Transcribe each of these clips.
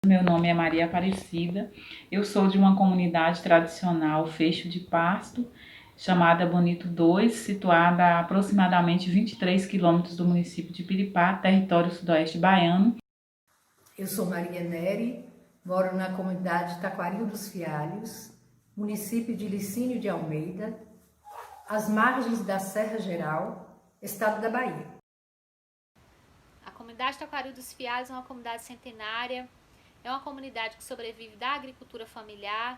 Meu nome é Maria Aparecida, eu sou de uma comunidade tradicional Fecho de Pasto, chamada Bonito 2, situada a aproximadamente 23 quilômetros do município de Piripá, território sudoeste baiano. Eu sou Maria Neri, moro na comunidade Taquaril dos Fialhos, município de Licínio de Almeida, às margens da Serra Geral, estado da Bahia. A comunidade Taquaril dos Fialhos é uma comunidade centenária, é uma comunidade que sobrevive da agricultura familiar.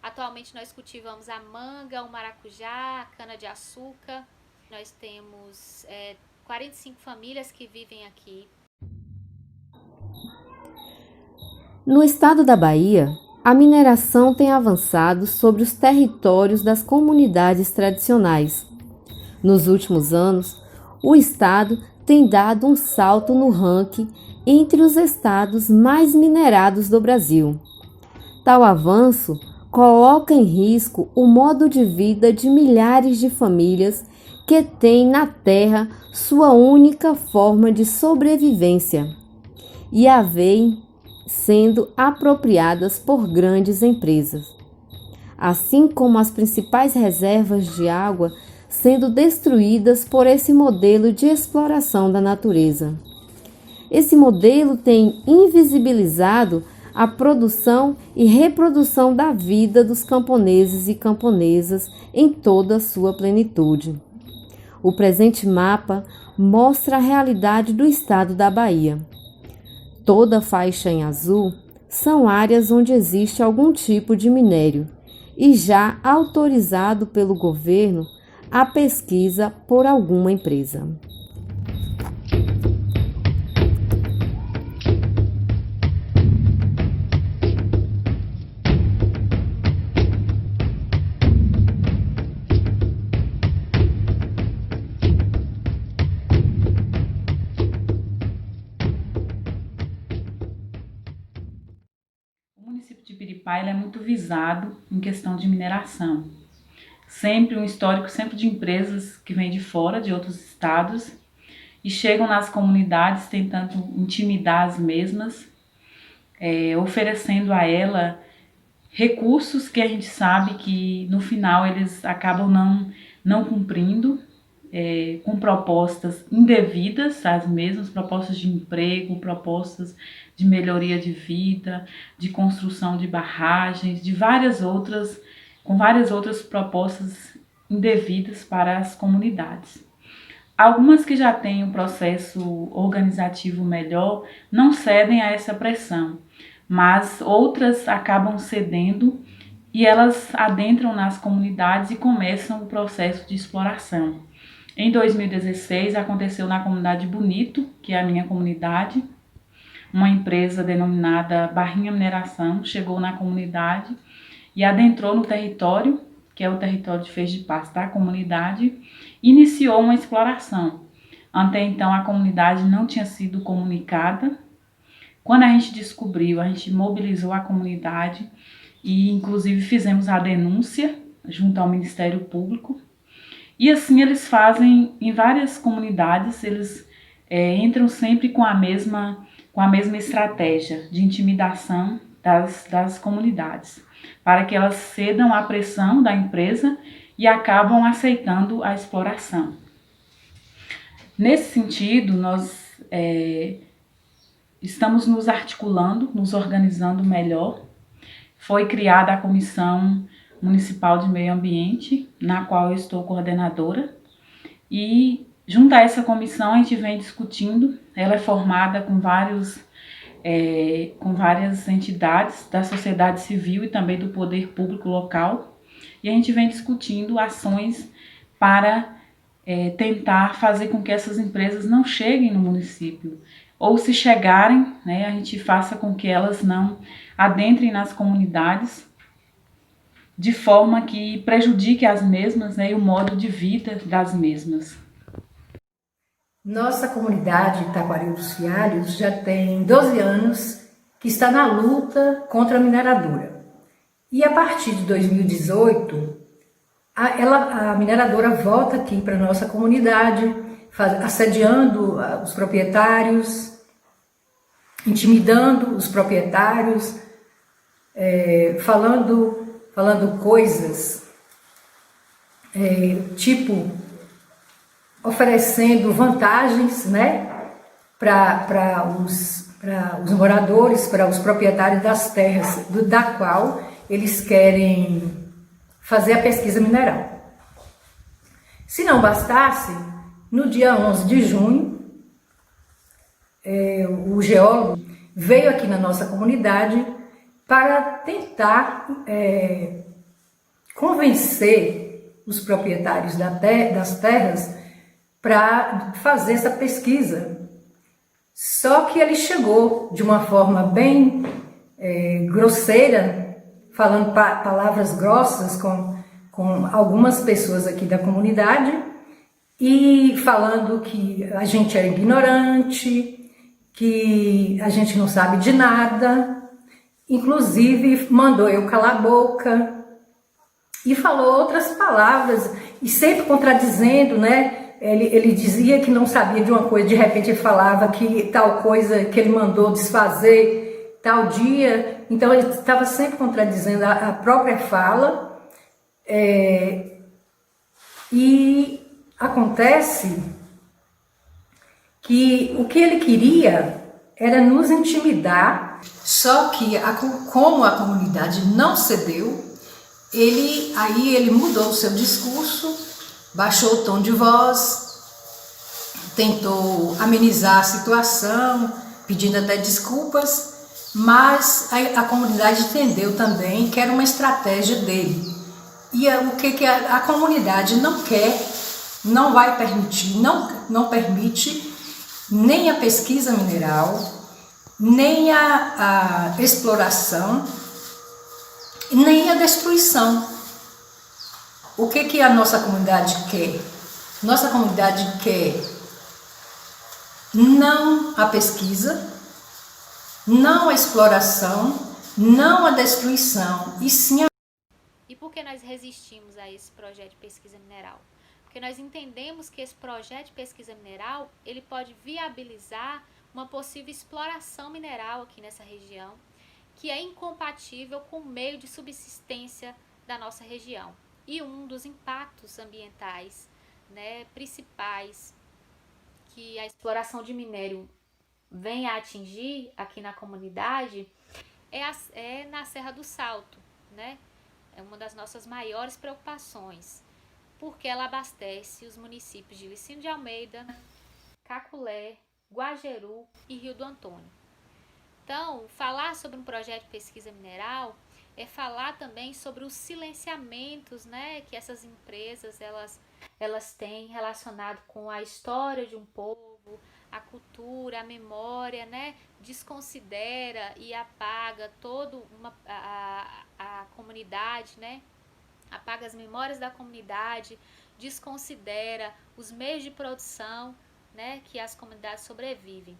Atualmente nós cultivamos a manga, o maracujá, a cana-de-açúcar. Nós temos 45 famílias que vivem aqui. No estado da Bahia, a mineração tem avançado sobre os territórios das comunidades tradicionais. Nos últimos anos, o estado tem dado um salto no ranking entre os estados mais minerados do Brasil. Tal avanço coloca em risco o modo de vida de milhares de famílias que têm na terra sua única forma de sobrevivência e a veem sendo apropriadas por grandes empresas, assim como as principais reservas de água sendo destruídas por esse modelo de exploração da natureza. Esse modelo tem invisibilizado a produção e reprodução da vida dos camponeses e camponesas em toda a sua plenitude. O presente mapa mostra a realidade do estado da Bahia. Toda a faixa em azul são áreas onde existe algum tipo de minério e já autorizado pelo governo a pesquisa por alguma empresa. O município de Piripá é muito visado em questão de mineração. Sempre um histórico de empresas que vêm de fora, de outros estados, e chegam nas comunidades tentando intimidar as mesmas, oferecendo a ela recursos que a gente sabe que no final eles acabam não cumprindo, com propostas indevidas, as mesmas propostas de emprego, propostas de melhoria de vida, de construção de barragens, com várias outras propostas indevidas para as comunidades. Algumas que já têm um processo organizativo melhor não cedem a essa pressão, mas outras acabam cedendo e elas adentram nas comunidades e começam o processo de exploração. Em 2016 aconteceu na comunidade Bonito, que é a minha comunidade, uma empresa denominada Barrinha Mineração chegou na comunidade e adentrou no território, que é o território de Fecho de Pasto da comunidade, e iniciou uma exploração. Até então a comunidade não tinha sido comunicada. Quando a gente descobriu, a gente mobilizou a comunidade e inclusive fizemos a denúncia junto ao Ministério Público. E assim eles fazem em várias comunidades, eles entram sempre com a mesma estratégia de intimidação das comunidades, para que elas cedam à pressão da empresa e acabam aceitando a exploração. Nesse sentido, nós estamos nos articulando, nos organizando melhor. Foi criada a Comissão Municipal de Meio Ambiente, na qual eu estou coordenadora, e junto a essa comissão a gente vem discutindo. Ela é formada com várias entidades da sociedade civil e também do poder público local, e a gente vem discutindo ações para tentar fazer com que essas empresas não cheguem no município, ou se chegarem, a gente faça com que elas não adentrem nas comunidades de forma que prejudique as mesmas, e o modo de vida das mesmas. Nossa comunidade Taquaril dos Fialhos já tem 12 anos que está na luta contra a mineradora. E a partir de 2018, a mineradora volta aqui para a nossa comunidade, assediando os proprietários, intimidando os proprietários, falando coisas, tipo, oferecendo vantagens, né, para os moradores, para os proprietários das terras da qual eles querem fazer a pesquisa mineral. Se não bastasse, no dia 11 de junho, o geólogo veio aqui na nossa comunidade para tentar convencer os proprietários das terras para fazer essa pesquisa. Só que ele chegou de uma forma bem grosseira, falando palavras grossas com algumas pessoas aqui da comunidade e falando que a gente é ignorante, que a gente não sabe de nada, inclusive mandou eu calar a boca e falou outras palavras e sempre contradizendo, né? Ele dizia que não sabia de uma coisa, de repente ele falava que tal coisa que ele mandou desfazer tal dia, então ele estava sempre contradizendo a própria fala. E acontece que o que ele queria era nos intimidar, só que como a comunidade não cedeu, ele mudou o seu discurso, baixou o tom de voz, tentou amenizar a situação, pedindo até desculpas, mas a comunidade entendeu também que era uma estratégia dele. E o que a comunidade não quer, não vai permitir, não permite nem a pesquisa mineral, nem a exploração, nem a destruição. O que a nossa comunidade quer? Nossa comunidade quer não a pesquisa, não a exploração, não a destruição, e sim a... E por que nós resistimos a esse projeto de pesquisa mineral? Porque nós entendemos que esse projeto de pesquisa mineral, ele pode viabilizar uma possível exploração mineral aqui nessa região, que é incompatível com o meio de subsistência da nossa região. E um dos impactos ambientais, né, principais que a exploração de minério vem a atingir aqui na comunidade é na Serra do Salto, né? É uma das nossas maiores preocupações, porque ela abastece os municípios de Licínio de Almeida, Caculé, Guajeru e Rio do Antônio. Então, falar sobre um projeto de pesquisa mineral é falar também sobre os silenciamentos, né, que essas empresas elas têm relacionado com a história de um povo, a cultura, a memória, né, desconsidera e apaga toda a comunidade, né, apaga as memórias da comunidade, desconsidera os meios de produção, né, que as comunidades sobrevivem.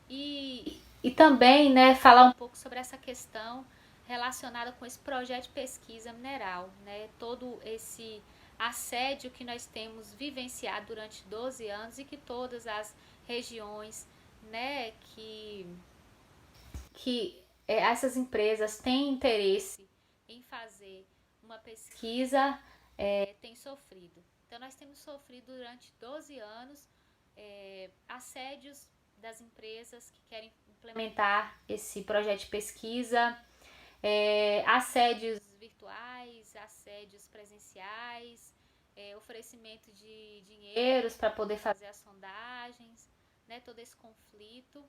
E também, né, falar um pouco sobre essa questão relacionada com esse projeto de pesquisa mineral, né, todo esse assédio que nós temos vivenciado durante 12 anos e que todas as regiões, né, que essas empresas têm interesse em fazer uma pesquisa, têm sofrido. Então, nós temos sofrido durante 12 anos assédios das empresas que querem implementar esse projeto de pesquisa, assédios virtuais, assédios presenciais, oferecimento de dinheiros para poder fazer as sondagens, né, todo esse conflito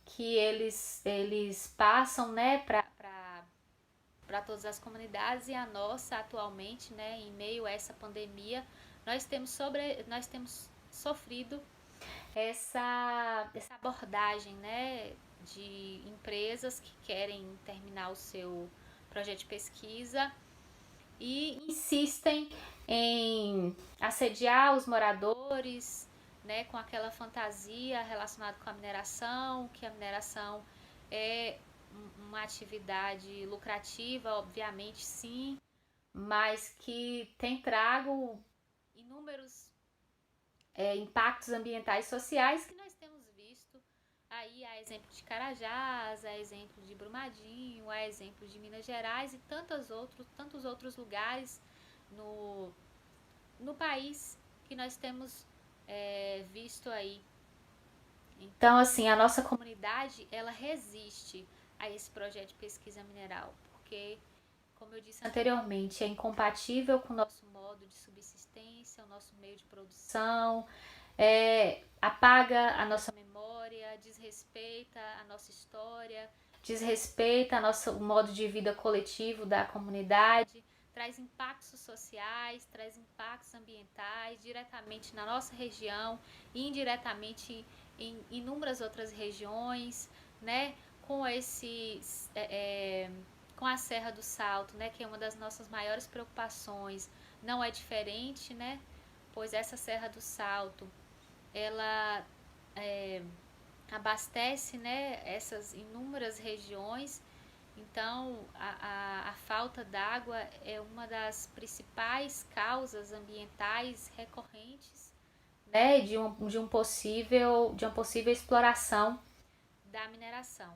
que eles passam, né, para todas as comunidades, e a nossa atualmente, né, em meio a essa pandemia, nós temos sofrido essa abordagem, né, de empresas que querem terminar o seu projeto de pesquisa e insistem em assediar os moradores, né, com aquela fantasia relacionada com a mineração, que a mineração é uma atividade lucrativa, obviamente sim, mas que tem trago inúmeros impactos ambientais e sociais que nós temos visto Bahia, a exemplo de Carajás, a exemplo de Brumadinho, a exemplo de Minas Gerais e tantos outros lugares no país que nós temos visto aí. Então, assim, a nossa comunidade, ela resiste a esse projeto de pesquisa mineral, porque, como eu disse anteriormente, é incompatível com o nosso modo de subsistência, o nosso meio de produção, apaga a nossa memória, desrespeita a nossa história, desrespeita o modo de vida coletivo da comunidade, traz impactos sociais, traz impactos ambientais diretamente na nossa região e indiretamente em inúmeras outras regiões, né? Com com a Serra do Salto, né? Que é uma das nossas maiores preocupações, não é diferente, né? Pois essa Serra do Salto, ela abastece, né, essas inúmeras regiões. Então, a falta d'água é uma das principais causas ambientais recorrentes, né, de uma possível exploração da mineração.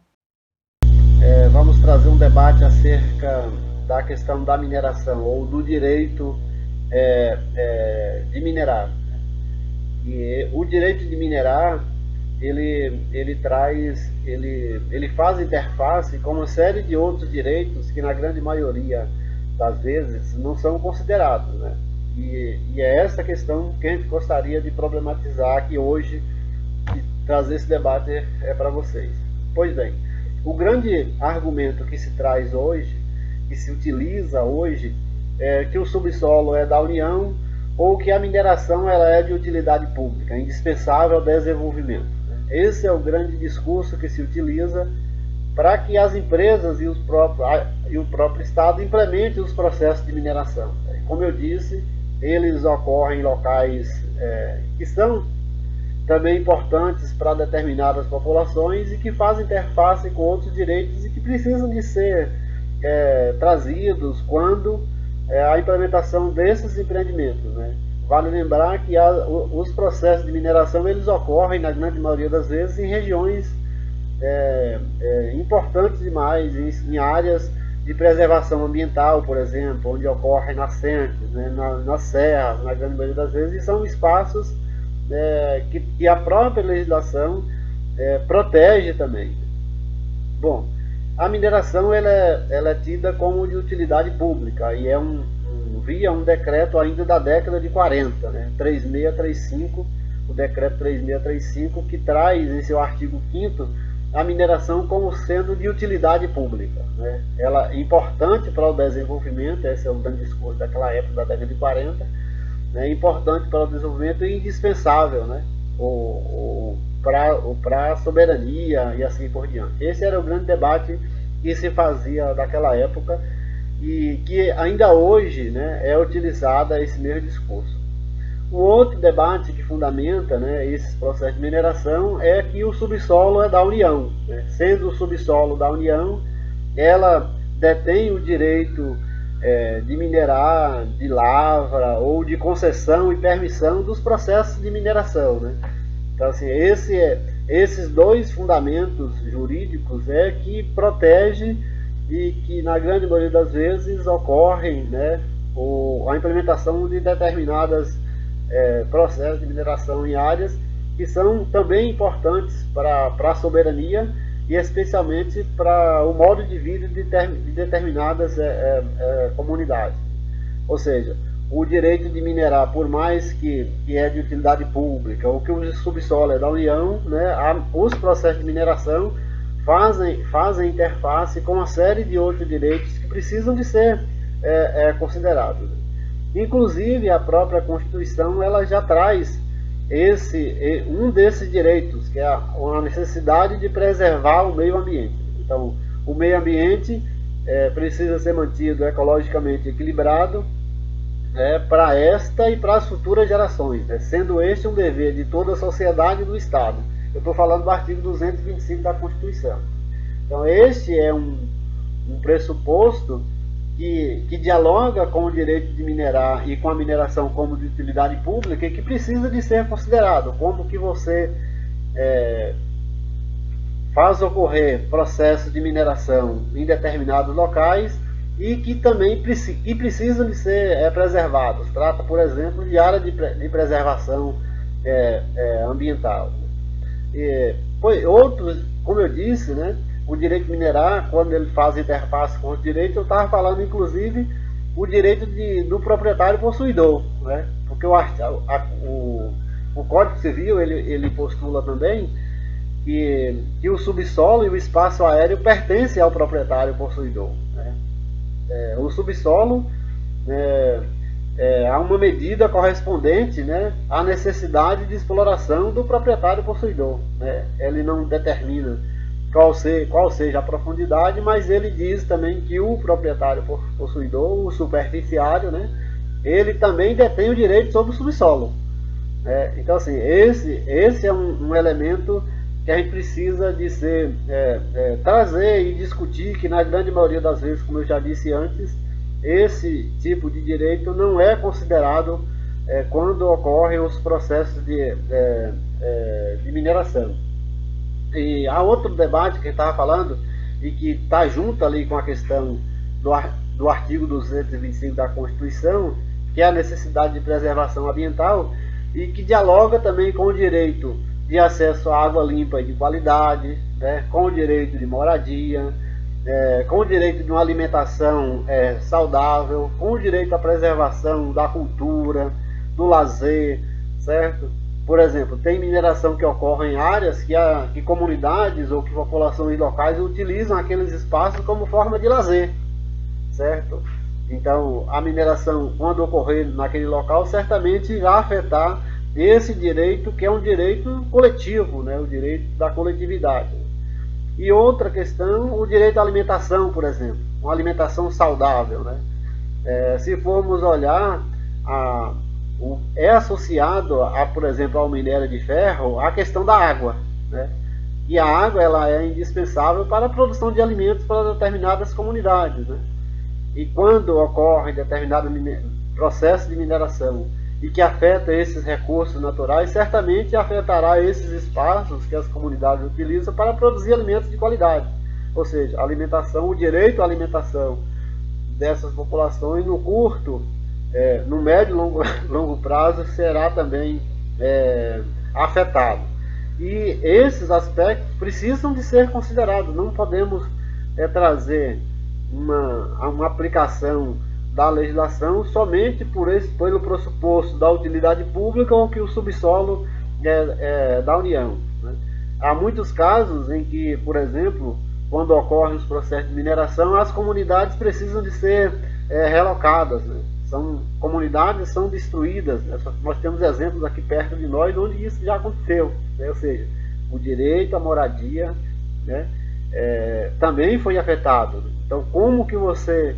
Vamos trazer um debate acerca da questão da mineração ou do direito de minerar. E o direito de minerar, ele faz interface com uma série de outros direitos que na grande maioria das vezes não são considerados, né? E é essa questão que a gente gostaria de problematizar aqui hoje e trazer esse debate para vocês. Pois bem, o grande argumento que se traz hoje, que se utiliza hoje, é que o subsolo é da União ou que a mineração ela é de utilidade pública, indispensável ao desenvolvimento. Esse é o grande discurso que se utiliza para que as empresas e o próprio Estado implementem os processos de mineração. Como eu disse, eles ocorrem em locais que são também importantes para determinadas populações e que fazem interface com outros direitos e que precisam de ser trazidos quando a implementação desses empreendimentos, né? Vale lembrar que os processos de mineração eles ocorrem, na grande maioria das vezes, em regiões importantes demais, em áreas de preservação ambiental, por exemplo, onde ocorrem nascentes, né, nas serras, na grande maioria das vezes, e são espaços que a própria legislação protege também. Bom, a mineração ela é tida como de utilidade pública e é via um decreto ainda da década de 40, né? 3635, o decreto 3635, que traz em seu artigo 5º a mineração como sendo de utilidade pública, né? Ela é importante para o desenvolvimento, esse é o grande discurso daquela época, da década de 40, né? Importante para o desenvolvimento e indispensável, né? Para a soberania e assim por diante. Esse era o grande debate que se fazia daquela época e que ainda hoje, né, é utilizado esse mesmo discurso. O outro debate que fundamenta, né, esses processos de mineração é que o subsolo é da União, né? Sendo o subsolo da União, ela detém o direito de minerar, de lavra ou de concessão e permissão dos processos de mineração, né? Então, assim, esses dois fundamentos jurídicos que protege e que, na grande maioria das vezes, ocorrem, né, a implementação de determinados processos de mineração em áreas que são também importantes para a soberania e especialmente para o modo de vida de determinadas comunidades. Ou seja, o direito de minerar, por mais que é de utilidade pública ou que o subsolo é da União, né, os processos de mineração fazem interface com uma série de outros direitos que precisam de ser considerados. Inclusive, a própria Constituição ela já traz um desses direitos, que é a necessidade de preservar o meio ambiente. Então, o meio ambiente precisa ser mantido ecologicamente equilibrado para esta e para as futuras gerações, né? Sendo este um dever de toda a sociedade e do Estado. Eu estou falando do artigo 225 da Constituição. Então, este é um pressuposto que dialoga com o direito de minerar e com a mineração como de utilidade pública e que precisa de ser considerado. Como que você faz ocorrer processos de mineração em determinados locais e que também precisam de ser preservados. Trata, por exemplo, de área de preservação ambiental. Outros, como eu disse, né, o direito de minerar, quando ele faz interface com o direito, eu estava falando inclusive o direito do proprietário possuidor, né, porque o Código Civil ele postula também que o subsolo e o espaço aéreo pertencem ao proprietário possuidor, né. O subsolo há uma medida correspondente, né, à necessidade de exploração do proprietário possuidor, né. Ele não determina qual seja a profundidade, mas ele diz também que o proprietário possuidor, o superficiário, né, ele também detém o direito sobre o subsolo. Então, assim, esse é um elemento que a gente precisa de trazer e discutir, que na grande maioria das vezes, como eu já disse antes, esse tipo de direito não é considerado quando ocorrem os processos de mineração. E há outro debate que a gente estava falando, e que está junto ali com a questão do artigo 225 da Constituição, que é a necessidade de preservação ambiental, e que dialoga também com o direito de acesso à água limpa e de qualidade, né, com o direito de moradia, com o direito de uma alimentação saudável, com o direito à preservação da cultura, do lazer, certo? Por exemplo, tem mineração que ocorre em áreas que comunidades ou que populações locais utilizam aqueles espaços como forma de lazer, certo? Então, a mineração, quando ocorrer naquele local, certamente irá afetar esse direito, que é um direito coletivo, né? O direito da coletividade. E outra questão, o direito à alimentação, por exemplo, uma alimentação saudável, né? Se formos olhar, é associado, por exemplo, ao minério de ferro, a questão da água, né? E a água ela é indispensável para a produção de alimentos para determinadas comunidades, né? E quando ocorre determinado processo de mineração e que afeta esses recursos naturais, certamente afetará esses espaços que as comunidades utilizam para produzir alimentos de qualidade. Ou seja, alimentação, o direito à alimentação dessas populações no curto, no médio e longo prazo será também afetado. E esses aspectos precisam de ser considerados. Não podemos trazer uma aplicação da legislação somente pelo pressuposto da utilidade pública ou que o subsolo da União, né? Há muitos casos em que, por exemplo, quando ocorrem os processos de mineração, as comunidades precisam de ser relocadas, né? Comunidades são destruídas, né? Nós temos exemplos aqui perto de nós onde isso já aconteceu, né? Ou seja, o direito à moradia, né, também foi afetado. Então, como que você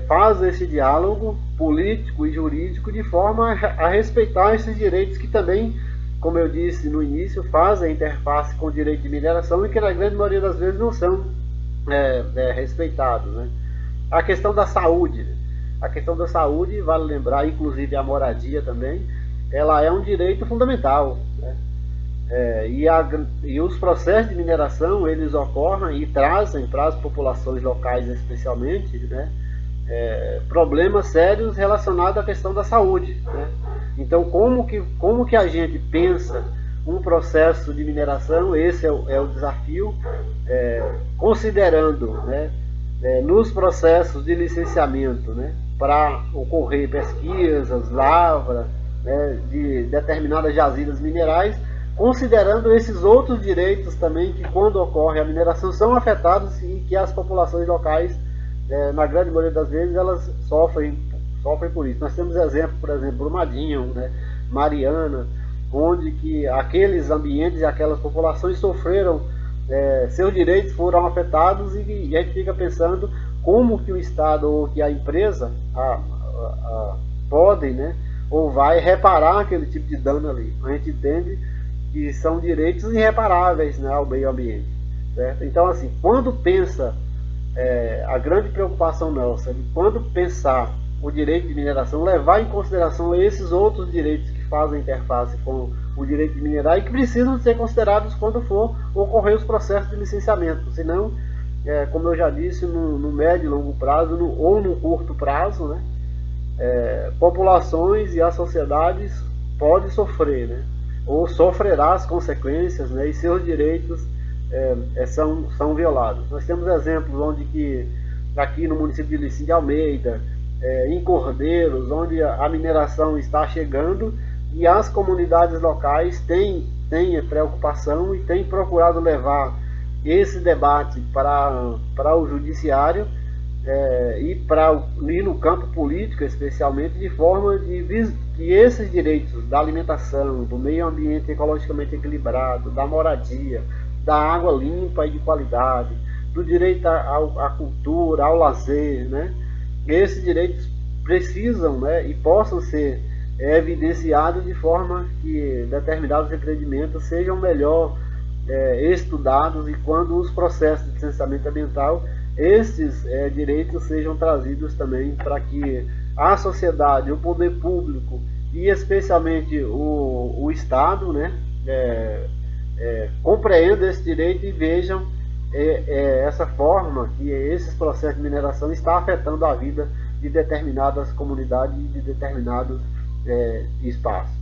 faz esse diálogo político e jurídico de forma a respeitar esses direitos que também, como eu disse no início, fazem interface com o direito de mineração e que na grande maioria das vezes não são respeitados, né? A questão da saúde. A questão da saúde, vale lembrar, inclusive a moradia também, ela é um direito fundamental, né? E os processos de mineração, eles ocorrem e trazem para as populações locais especialmente, né, problemas sérios relacionados à questão da saúde, né? Então, como que a gente pensa um processo de mineração? Esse é o desafio, considerando, né, nos processos de licenciamento, né, para ocorrer pesquisas, lavra, né, de determinadas jazidas minerais, considerando esses outros direitos também que, quando ocorre a mineração, são afetados e que as populações locais, na grande maioria das vezes, elas sofrem por isso. Nós temos exemplo, por exemplo, Brumadinho, né, Mariana, onde que aqueles ambientes e aquelas populações sofreram, seus direitos foram afetados, e a gente fica pensando como que o Estado ou que a empresa podem, né, ou vai reparar aquele tipo de dano ali. A gente entende que são direitos irreparáveis, né, ao meio ambiente, certo? Então, assim, quando pensa, a grande preocupação nossa, quando pensar o direito de mineração, levar em consideração esses outros direitos que fazem interface com o direito de minerar e que precisam ser considerados quando for ocorrer os processos de licenciamento. Senão, como eu já disse, no médio e longo prazo, ou no curto prazo, né, populações e as sociedades podem sofrer, né, ou sofrerá as consequências, né, e seus direitos são violados. Nós temos exemplos onde que, aqui no município de Licínio de Almeida, em Cordeiros, onde a mineração está chegando e as comunidades locais têm preocupação e têm procurado levar esse debate para o judiciário e no campo político especialmente, de forma que esses direitos da alimentação, do meio ambiente ecologicamente equilibrado, da moradia, da água limpa e de qualidade, do direito à cultura, ao lazer, né? Esses direitos precisam, né, e possam ser evidenciados de forma que determinados empreendimentos sejam melhor estudados, e quando os processos de licenciamento ambiental, esses direitos sejam trazidos também para que a sociedade, o poder público e especialmente o Estado, né, compreendam esse direito e vejam essa forma que esses processos de mineração estão afetando a vida de determinadas comunidades e de determinados espaços.